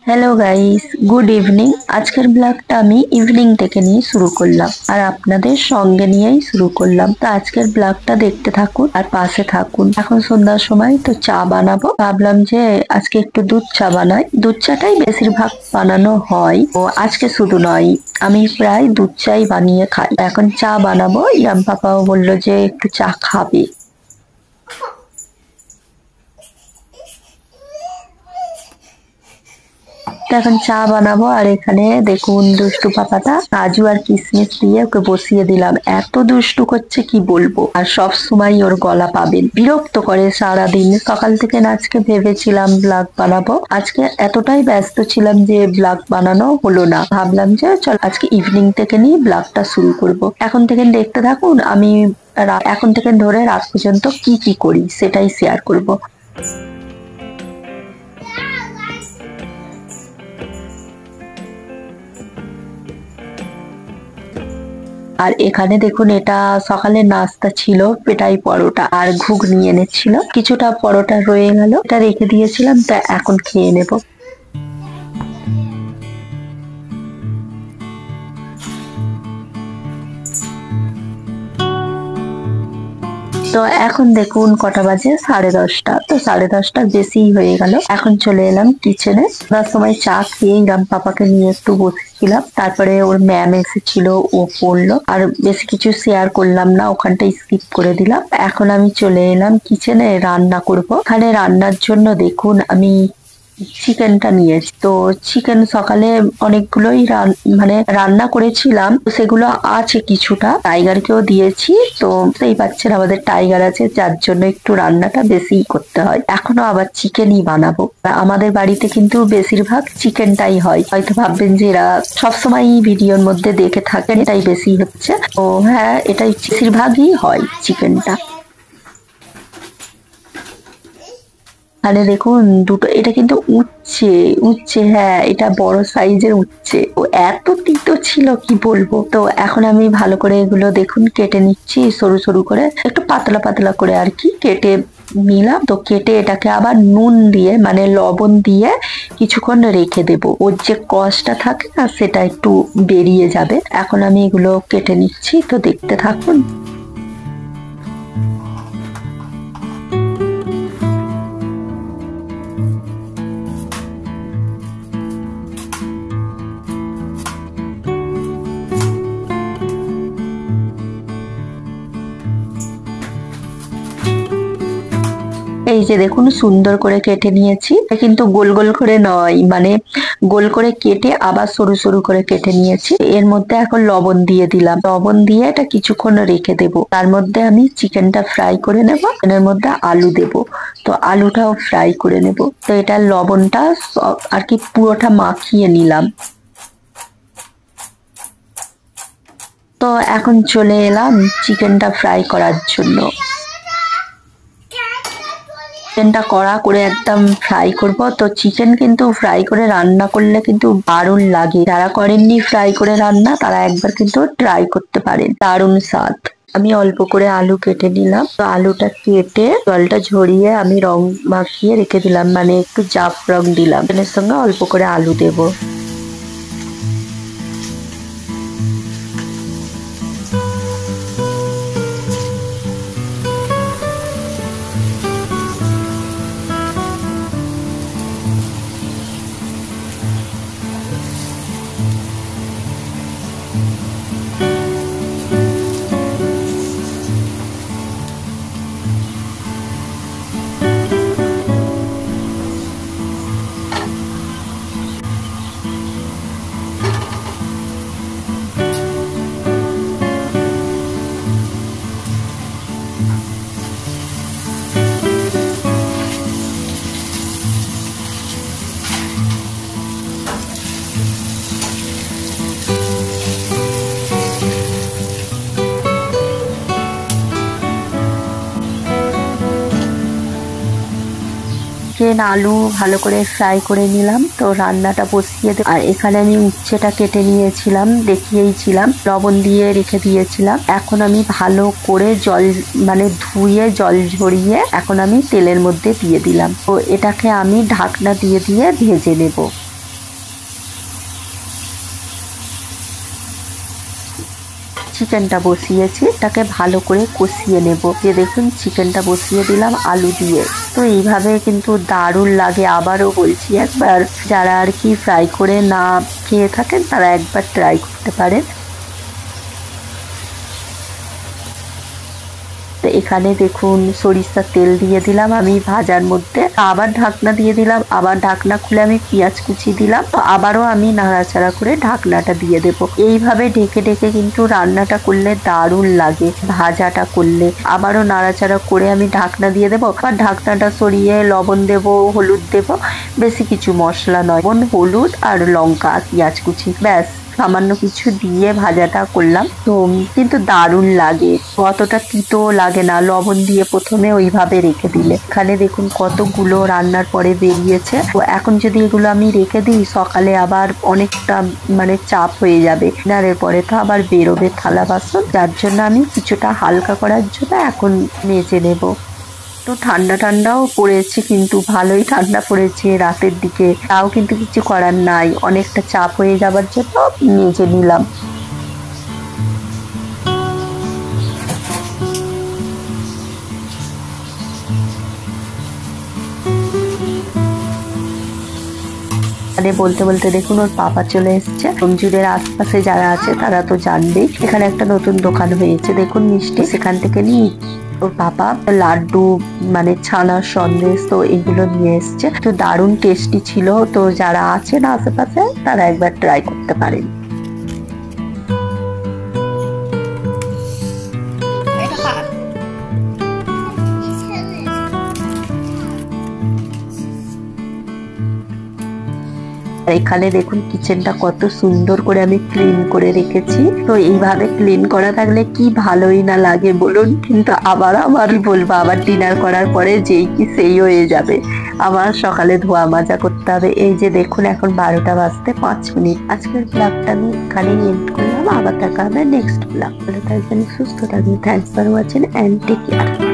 Hello guys, good evening. আজকের ব্লগটা আমি ইভিনিং থেকে নিয়ে শুরু করলাম আর আপনাদের সঙ্গে নিয়েই শুরু করলাম। তো আজকের ব্লগটা দেখতে থাকুন আর পাশে থাকুন। এখন সন্ধ্যার সময় তো চা বানাবো, ভাবলাম যে আজকে একটু দুধ চা বানাই। দুধ চাটাই বেশিরভাগ বানানো হয়, ও আজকে শুধু নয়, আমি প্রায় দুধ চাই বানিয়ে খাই। এখন চা বানাবো, ইয়াম পাপাও বললো যে একটু চা খাবে। তো এখন চা বানাবো আর এখানে দেখুন দুষ্টু পাপাটা কাজু আর কিশমিশ দিয়ে ওকে বসিয়ে দিলাম। এত দুষ্টু করছে কি বলবো, আর সব সময় ওর গলা পাবেন, বিরক্ত করে সারাদিন। সকাল থেকে না আজকে ভেবেছিলাম ব্লগ বানাবো, আজকে এতটাই ব্যস্ত ছিলাম যে ব্লগ বানানো হলো না। ভাবলাম যে চল আজকে ইভিনিং থেকে নিয়ে ব্লগটা শুরু করব। এখন থেকে দেখতে থাকুন, আমি এখন থেকে ধরে রাত পর্যন্ত কি কি করি সেটাই শেয়ার করব। আর এখানে দেখুন, এটা সকালের নাস্তা ছিল, পেটাই পরোটা আর ঘুগনি এনেছিল। কিছুটা পরোটা রয়ে গেল, এটা রেখে দিয়েছিলাম, তা এখন খেয়ে নেব। তো এখন দেখুন কটা বাজে, 10:30। তো 10:30 বেশি হয়ে গেল। এখন চলে এলাম কিচেনে। তার সময় চা খেয়ে রাম পাপাকে নিয়ে একটু বসেছিলাম, তারপরে ওর ম্যাম এসেছিল, ও পড়লো। আর বেশি কিছু শেয়ার করলাম না, ওখানটা স্কিপ করে দিলাম। এখন আমি চলে এলাম কিচেনে, রান্না করব। এখানে রান্নার জন্য দেখুন আমি চিকেনটা নিয়েছি। তো চিকেন সকালে অনেকগুলোই মানে রান্না করেছিলাম, তো সেগুলো আছে, কিছুটা টাইগারকেও দিয়েছি। তো সেই পাচ্ছেন আমাদের টাইগার আছে, যার জন্য একটু রান্নাটা বেশি করতে হয়। এখনো আবার চিকেনই বানাবো। আমাদের বাড়িতে কিন্তু বেশিরভাগ চিকেনটাই হয়। হয়তো ভাববেন যে এরা সবসময় ভিডিওর মধ্যে দেখে থাকেন, এটাই বেশি হচ্ছে। তো হ্যাঁ, এটাই বেশিরভাগই হয় চিকেনটা। তাহলে দেখুন দুটো, এটা কিন্তু উচ্ছে উচ্ছে, হ্যাঁ এটা বড় সাইজের উচ্ছে। ও এত তিতো ছিল কি বলবো। তো এখন আমি ভালো করে এগুলো দেখুন কেটে নিচ্ছি, সরু সরু করে, একটু পাতলা পাতলা করে আর কি কেটে নিলাম। তো কেটে এটাকে আবার নুন দিয়ে মানে লবণ দিয়ে কিছুক্ষণ রেখে দেব, ওর যে কষটা থাকে না সেটা একটু বেরিয়ে যাবে। এখন আমি এগুলো কেটে নিচ্ছি, তো দেখতে থাকুন। এই যে দেখুন সুন্দর করে কেটে নিয়েছি, কিন্তু গোল গোল করে নয়, মানে গোল করে কেটে আবার সরু সরু করে কেটে নিয়েছি। এর মধ্যে এখন লবণ দিয়ে দিলাম, লবণ দিয়ে এটা কিছুক্ষণ রেখে দেব। তার মধ্যে আমি চিকেনটা ফ্রাই করে নেব, এর মধ্যে আলু দেব। তো আলুটাও ফ্রাই করে নেব। তো এটা লবণটা আর কি পুরোটা মাখিয়ে নিলাম। তো এখন চলে এলাম চিকেনটা ফ্রাই করার জন্য। চিকেনটা কড়া করে একদম ফ্রাই করব। তো চিকেন কিন্তু ফ্রাই করে রান্না করলে কিন্তু দারুণ লাগে। যারা করেননি ফ্রাই করে রান্না, তারা একবার কিন্তু ট্রাই করতে পারেন, দারুণ স্বাদ। আমি অল্প করে আলু কেটে নিলাম। তো আলুটা কেটে জলটা ঝরিয়ে আমি রং মাখিয়ে রেখে দিলাম, মানে একটু জাফরং দিলাম। এর সঙ্গে অল্প করে আলু দেবো। চিকেন আলু ভালো করে ফ্রাই করে নিলাম, তো রান্নাটা বসিয়ে আর এখানে আমি উচ্ছেটা কেটে নিয়েছিলাম, দেখিয়েছিলাম, লবণ দিয়ে রেখে দিয়েছিলাম। এখন আমি ভালো করে জল মানে ধুয়ে জল ঝরিয়ে এখন আমি তেলের মধ্যে দিয়ে দিলাম। তো এটাকে আমি ঢাকনা দিয়ে দিয়ে ভেজে নেব। চিকেনটা বসিয়েছি, এটাকে ভালো করে কষিয়ে নেব। যে দেখুন চিকেনটা বসিয়ে দিলাম আলু দিয়ে। তো এইভাবে কিন্তু দারুণ লাগে। আবারও বলছি, একবার যারা আর কি ফ্রাই করে না খেয়ে থাকেন তারা একবার ট্রাই করতে পারেন। তো এখানে দেখুন সরিষার তেল দিয়ে দিলাম আমি ভাজার মধ্যে, আবার ঢাকনা দিয়ে দিলাম, আবার ঢাকনা খুলে আমি পেঁয়াজ কুচি দিলাম, তো আবারও আমি নাড়াচাড়া করে ঢাকনাটা দিয়ে দেব। এইভাবে ঢেকে ঢেকে কিন্তু রান্নাটা করলে দারুণ লাগে। ভাজাটা করলে আবারও নাড়াচাড়া করে আমি ঢাকনা দিয়ে দেবো, আর ঢাকনাটা সরিয়ে লবণ দেব, হলুদ দেব, বেশি কিছু মশলা নয়, হলুদ আর লঙ্কা, পেঁয়াজ কুচি, ব্যাস সামান্য কিছু দিয়ে ভাজাটা করলাম। তো কিন্তু দারুণ লাগে, অতটা তিতো লাগে না লবণ দিয়ে প্রথমে ওইভাবে রেখে দিলে। এখানে দেখুন কতগুলো রান্নার পরে বেরিয়েছে। তো এখন যদি এগুলো আমি রেখে দিই, সকালে আবার অনেকটা মানে চাপ হয়ে যাবে, ডিনারের পরে তো আবার বেরোবে থালা বাসন, যার জন্য আমি কিছুটা হালকা করার জন্য এখন মেজে নেব। তো ঠান্ডা ঠান্ডাও পড়েছে, কিন্তু ভালোই ঠান্ডা পড়েছে রাতের দিকে, তাও কিন্তু কিছু করার নাই, অনেকটা চাপ হয়ে যাবার জন্য মেজে নিলাম। বলতে বলতে দেখুন ওর পাপা চলে এসছে। রঞ্জুদের আশপাশে যারা আছে তারা তো জানবেই, এখানে একটা নতুন দোকান হয়েছে দেখুন মিষ্টি, সেখান থেকে নিয়ে ওর পাপা লাড্ডু মানে ছানার সন্দেশ, তো এগুলো নিয়ে এসছে। তো দারুণ টেস্টি ছিল। তো যারা আছেন আশেপাশে তারা একবার ট্রাই করতে পারেন। এখানে দেখুন কিচেনটা কত সুন্দর করে আমি ক্লিন করে রেখেছি। তো এইভাবে ক্লিন করা থাকলে কি ভালোই না লাগে বলুন। কিন্তু আবার বলবো, আবার ডিনার করার পরে যেই কি সেই হয়ে যাবে, আবার সকালে ধোয়া মাজা করতে হবে। এই যে দেখুন এখন 12টা বাজতে 5 মিনিট। আজকের ব্লগটা আমি এখানেই এন্ড করলাম, আবার দেখা হবে নেক্সট ব্লগ। ভালো থাকবেন, সুস্থ থাকবেন। Thanks for watching and take care.